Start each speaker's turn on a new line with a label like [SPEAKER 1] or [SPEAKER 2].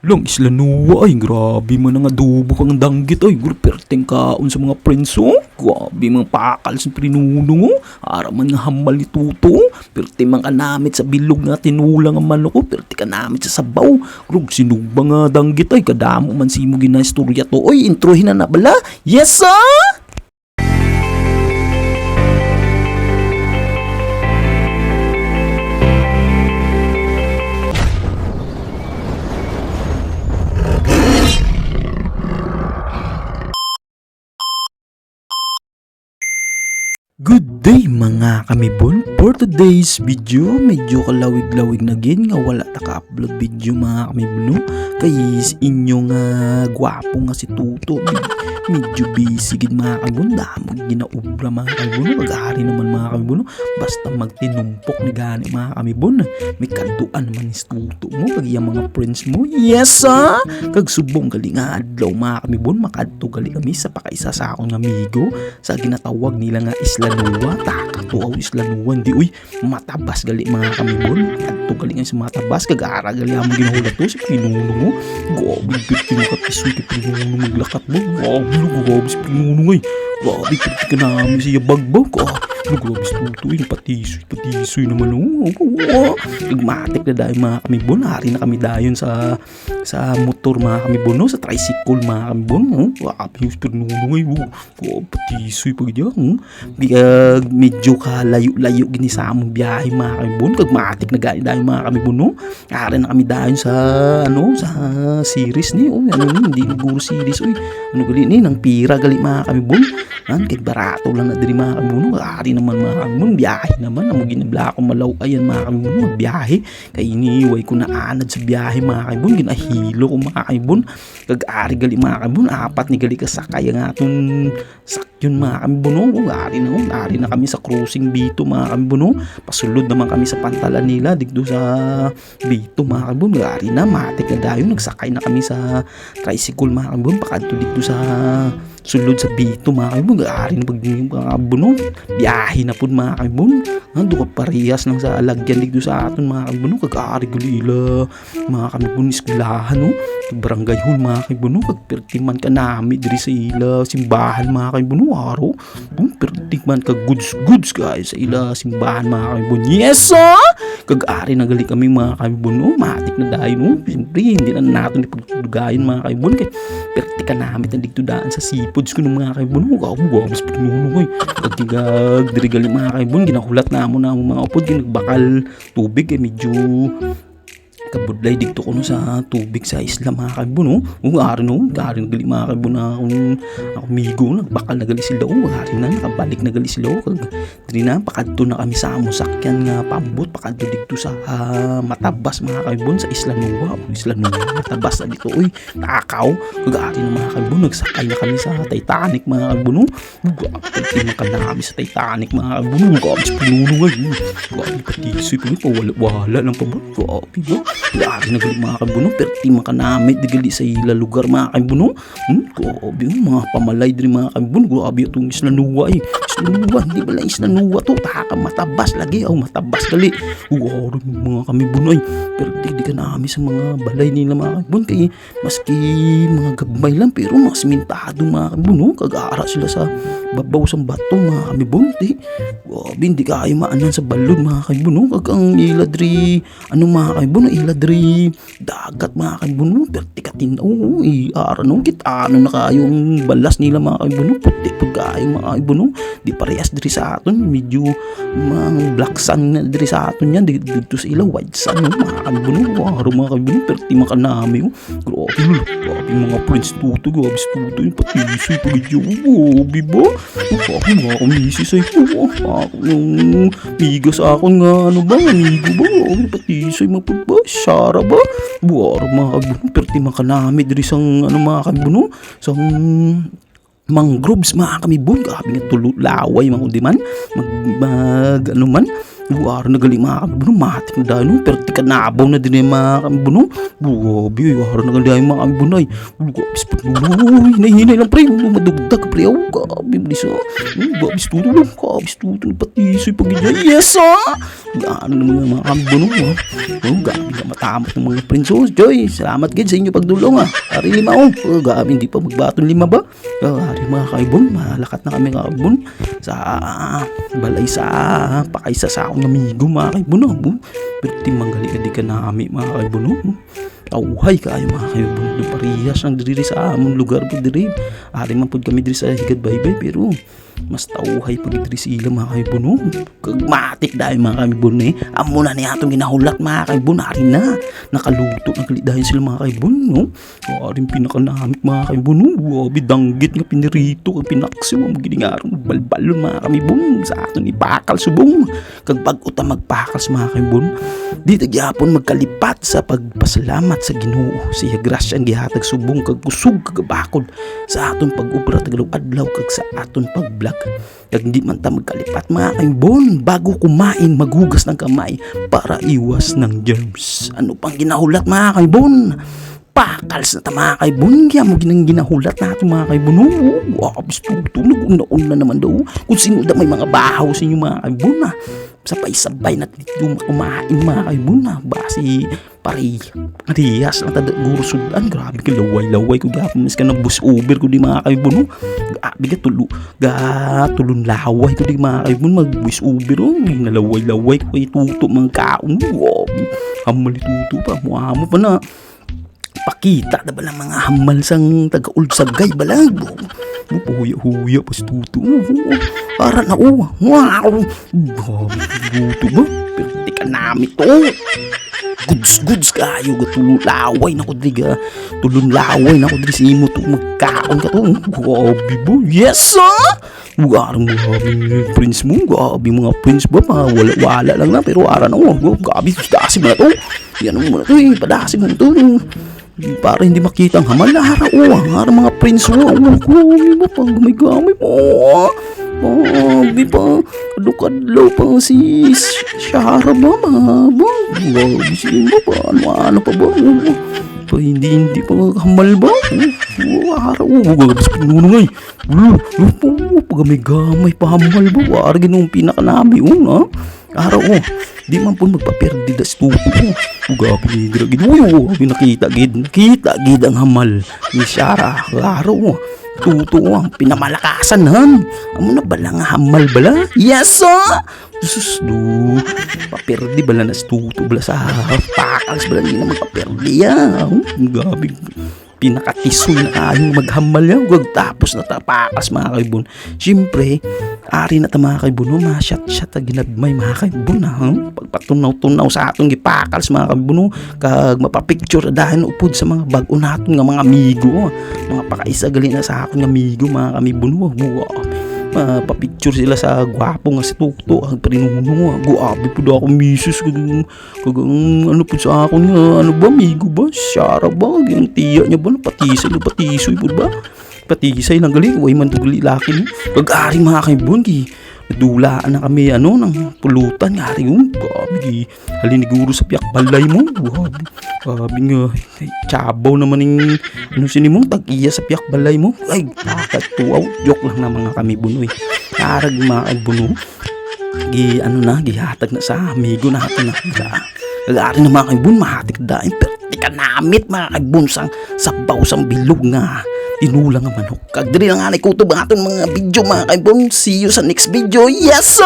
[SPEAKER 1] Lang isla nuwa ay grabe man nga adobo kang danggit ay perteng kaon sa mga prinso. Grabe mga pakal sa prinuno. Ara man nga hamal ni tuto. Perte man kanamit sa bilog nga tinulang ang manok ko. Perte kanamit sa sabaw. Grug sinuba nga danggit ay kadamo man simo gina istorya to. Oy introhin na bala. Yes sir. Good day mga kamibon. For today's video, medyo kalawig-lawig na gin nga wala taka-upload video mga kamibon. Kay inyo nga gwapo nga si Tuto. Medyo busy gin mga kamibon. Damo ginaubra mga kamibon. Mag-ahari naman mga kamibon. Basta magtinumpok ni gani mga kamibon. May kanduan naman ni Tuto mo. Pag yung mga friends mo. Yes ha! Kag subong gali nga adlaw mga kamibon. Makadto gali kami sa pakaisa sa akong amigo. Sa ginatawag nila nga Islanuwa. Takatuaw Islanuwa. Di uy, matabas gali mga kamibon. Adto gali nga sa matabas. Kag-ara gali ang ginahulat to. Sa pinuno mo. Gabi, pirti mo katisoy. Pinuno maglakat mo. Gabi sa pinuno ngay. Gabi, pirti ka namin siya bagbag. Grabe sa tutoy, patisoy naman nagmatik na dahil mga kamibon. Hari na kami dayon sa motor mga kamibon, sa tricycle mga kamibon. Grabe yung pinuno ngay. Patisoy pag diyan. Medyo ka layo-layo gini sa among biyahe mga kamibon. Kagmatik na gani dahil mga kamibon. Hari na kami dayon sa sa series ni. Hindi guro series. Gali ni, nang pira gali mga kamibon. Kay barato lang na diri mga kamibon. Hari naman mga kamibon, biyahe naman. Amo ginabla ko malaw ayan mga kamibon, magbiyahe. Kay iniway ko na anad sa biyahe mga kamibon. Ginahilo ko mga kamibon. Kag-ari gali mga kamibon, apat ni gali kasakay ang atong sakyon mga kamibon. Ari na kami sa cruising Bito mga kamibon. Pasulod naman kami sa pantalan nila digdo sa Bito mga kamibon. Ari na, matik na dayon. Nagsakay na kami sa tricycle mga kamibon. Pakadto digdo sa sulod sa Bito mga kamibon. Ari na pagdingin mga kamibon. Biyahe na po mga kamibon. Doon ka parehas lang sa alagyan digdo sa aton mga kamibon. Kag-ari galila mga kamibon iskulahan barangay hall mga kamibon. Kagpertiman ka nami diri sa ila simbahan mga kamibon. Araw pertiman ka goods guys sa ila simbahan mga kamibon. Yes kag-ari na gali kami mga kamibon. Matik na dayon siyempre hindi na natin ipagdugayin mga kamibon. Kay perti ka namin na digdo daan sa seafoods ko ng mga kamibon. Gawabas pinunungay. Pagtigag diri gali mga kamibon, ginakulat na mo mga upod. Ginagbakal tubig medyo kabudlay digto ko sa tubig sa isla mga kamibon. Ari gali mga kamibon na ako migo. Nagbakal na gali sila. Ari na nakabalik na gali sila. Kag diri na pakadto na kami sa amo sakyan nga pambot. Pakadto digto sa matabas mga kamibon sa Islanuwa. Matabas na dito. Takaw. Kag ari na mga kamibon, nagsakay na kami sa Titanic mga kamibon. Pagtimakan na kami sa Titanic mga kamibon. Gabis pinunungay. Gabi patisoy ko. Wala lang pa ba? Gabi ba? Lagi na gali mga kamibon. Perti makanamit di gali sa ila lugar mga kamibon. Grabe mga pamalay diri mga kamibon. Grabe itong Islanuwa Islanuwa, hindi ba lang Islanuwa to? Taka matabas lagi. Matabas gali. Grabe mga kamibon. Perti di ka namin sa mga balay nila mga kamibon. Kaya maski mga gabay lang pero mga simintado mga kamibon. Kag-aara sila sa babaw sa bato mga kamibon. Grabe hindi kayo maanan sa balod mga kamibon. Kag ang iladri mga kamibon, iladri dagat mga kamibon. Perti katinaw. Kita na kayong balas nila mga kamibon. Puti pag kayo mga kamibon. Di parehas diri sa aton. Medyo mga black sun na diri sa aton yan. Dito sa ilaw white sun mga kamibon. Araw mga kamibon. Perti makanami. Grabe mga prince Tuto. Grabe si Tuto yung patisoy pagidyo. Grabe ba? Grabe mga kamisis ay yung miga sa akon nga amigo ba? Grabe patisoy mapudba. Sara ba? Buwara mga kamibon. Perti makanami diri sang mga kamibon. Sang mangroves mga kamibon. Grabe nga tulot laway mga udiman. Buwaro na gali mga kamibuno, matik na dahil no, pero tika nabaw na din mga kamibuno. Buwabi, buwaro na gali dahil mga kamibuno ay. Gabis pa nuloy, nahinay lang pre, madugdag pre, gabi bilis gabis tutulong, gabis tutulong, patisoy pag-ijay, yes Gaano naman mga kamibuno gabi ka matamot ng mga prinsos, Joy, salamat gid sa inyo pagdulong Ari 5 gabi hindi pa magbaton 5 ba? Ari mga kaibon, malakat na kami kaibon sa balay sa pakaisa sa akong amigo mga kaibon pero timanggali ka di ka nami mga kaibon Auhay kayo mga kaibon do parehas ang diri sa amon lugar po diri ari man pud kami diri sa higad baybay pero mas tauhay pag diri sila mga kaibon kagmatik dahil mga kaibon amo na ni atong ginahulat mga kaibon ari na nakaluto nagli dahil sila mga kaibon aring pinakanamit mga kaibon wabi danggit nga pinirito kag pinaksiw ang giningarong balbalon mga kaibon sa aton ipakal subong kag bag-o ta magpakal sa mga kaibon di tagyapon magkalipat sa pagpasalamat sa Ginoo siya grasya ang gihatag subong kag kusog kag bakod sa aton pag-obra tagalog adlaw kag sa aton pag-vlog kag hindi man ta magkalipat mga kaibon bago kumain maghugas ng kamay para iwas ng germs ano pang ginahulat mga kaibon pakals na ta mga kaibon kaya mo ginahulat natin mga kaibon abis tutulog una naman daw kung sino da may mga bahaw sa inyo mga kaibon sabay-sabay natin yung kumain mga kaibon basi parehas lang tada gurusudan grabe ka laway-laway ko gapon mas ka na bus uber ko di mga kaibon grabe ka tulon laway ko di mga kaibon mag bus uber nalaway-laway ko ituto mga kaon hamal ituto pa mo pa na pakita na ba lang mga hamal sang taga-ulsagay balag huya pas tuto para na wow buto ba pero di ka namin to goods kayo tulong laway na ko driga tulong laway na ko dri sa imo to magkaon ka to gabi bo yes Garang mga prince mo, gabi mga prince ba, wala lang na, pero ara na gabi, dasi mo na to, yan mo na to padasi mo na to, para hindi makita ang hamal, ara mga prince mo, gabi ba, pag gamay gabi pa, kadlaw pa si Shara ba, gabi siya ba, ano pa ba, pa hindi pa hamal ba? Araw gagabis pa nuno ngay. Pagamay pa hamal ba? Araw ginong pinakanami araw di man po magpaperdi das tuto gabi dira gid nakita gid ang hamal ni Shara araw tuto ang pinamalakasan amo na bala nga hamal bala yes sus do paperdi bala na tuto bala sa pakals bala hindi na magpaperdi gabi pinakatisoy na kayong maghamal tapos na tapakas mga kaibon siyempre ari na ta mga kaibon masyat ginagmay mga kaibon pagpatunaw sa atong gipakals mga kaibon kag mapapicture dahil upod sa mga bag-o naton nga mga amigo mga pakaisa gali na sa akong amigo mga kaibon papicture sila sa gwapo nga si Tukto ang prinuno guabi po daw ako misis kag ano po sa akon nga ano ba amigo ba Shara ba yung tiya niya ba patisoy po ba patisay nang gali way man gali laki pag-ari mga kaibon nadulaan na kami ng pulutan nga rin gabi haliniguro sa piyak balay mo gabi nga chabaw naman yung sinimong tag-iya sa piyak balay mo ay kakatuaw joke lang na mga kami bunoy karag mga buno gihatag na sa amigo natin kag-ari na mga kaibon mahatik daing pero di ka namit mga kaibon sang sabaw sang bilog nga tinulang nga manok kag diri na nga naikutob ang aton mga video mga kaibon see you sa next video yes